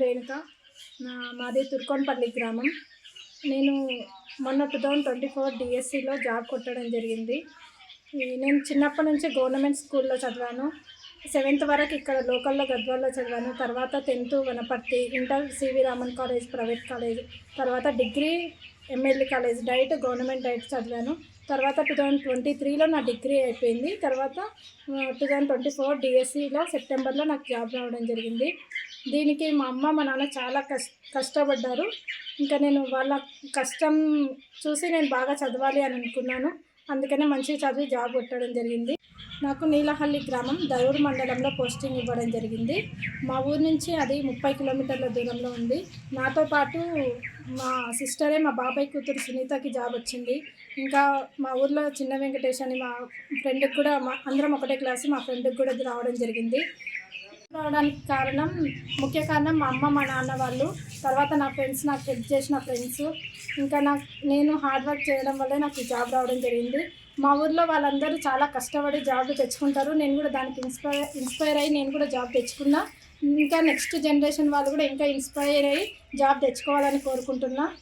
రేణుక. మాది తుర్కోన్పల్లి గ్రామం. నేను మొన్న 2024 డిఎస్సిలో జాబ్ కొట్టడం జరిగింది. నేను చిన్నప్పటి నుంచి గవర్నమెంట్ స్కూల్లో చదివాను. 7th వరకు ఇక్కడ లోకల్లో గద్వాల్లో చదివాను. తర్వాత 10th Wanaparthy, inter C V Raman college private college, తర్వాత degree M L E college DIET government DIET చదివాను. తర్వాత 2023లో నా డిగ్రీ అయిపోయింది. తర్వాత 2024 డిఎస్సిలో సెప్టెంబర్లో నాకు జాబ్ రావడం జరిగింది. దీనికి మా అమ్మ మా నాన్న చాలా కష్టపడ్డారు. ఇంకా నేను వాళ్ళ కష్టం చూసి నేను బాగా చదవాలి అని అనుకున్నాను. అందుకనే మంచిగా చదివి జాబ్ కొట్టడం జరిగింది. నాకు నీలహల్లి గ్రామం దరూర్ మండలంలో పోస్టింగ్ ఇవ్వడం జరిగింది. మా ఊరు నుంచి అది 30 కిలోమీటర్ల దూరంలో ఉంది. నాతో పాటు మా సిస్టరే మా బాబాయ్ కూతురు సునీతకి జాబ్ వచ్చింది. ఇంకా మా ఊర్లో చిన్న వెంకటేష్ అని మా ఫ్రెండ్కి కూడా అందరం ఒకటే క్లాసు, మా ఫ్రెండ్కి కూడా అది రావడం జరిగింది. రావడానికి ముఖ్య కారణం మా అమ్మ మా నాన్న వాళ్ళు, తర్వాత నా ఫ్రెండ్స్, నాకు హెల్ప్ చేసిన ఫ్రెండ్స్, ఇంకా నేను హార్డ్ వర్క్ చేయడం వల్లే నాకు ఈ జాబ్ రావడం జరిగింది. మా ఊర్లో వాళ్ళందరూ చాలా కష్టపడి జాబ్లు తెచ్చుకుంటారు. నేను కూడా దానికి ఇన్స్పైర్ అయ్యి నేను కూడా జాబ్ తెచ్చుకున్నా. ఇంకా నెక్స్ట్ జనరేషన్ వాళ్ళు కూడా ఇంకా ఇన్స్పైర్ అయ్యి జాబ్ తెచ్చుకోవాలని కోరుకుంటున్నా.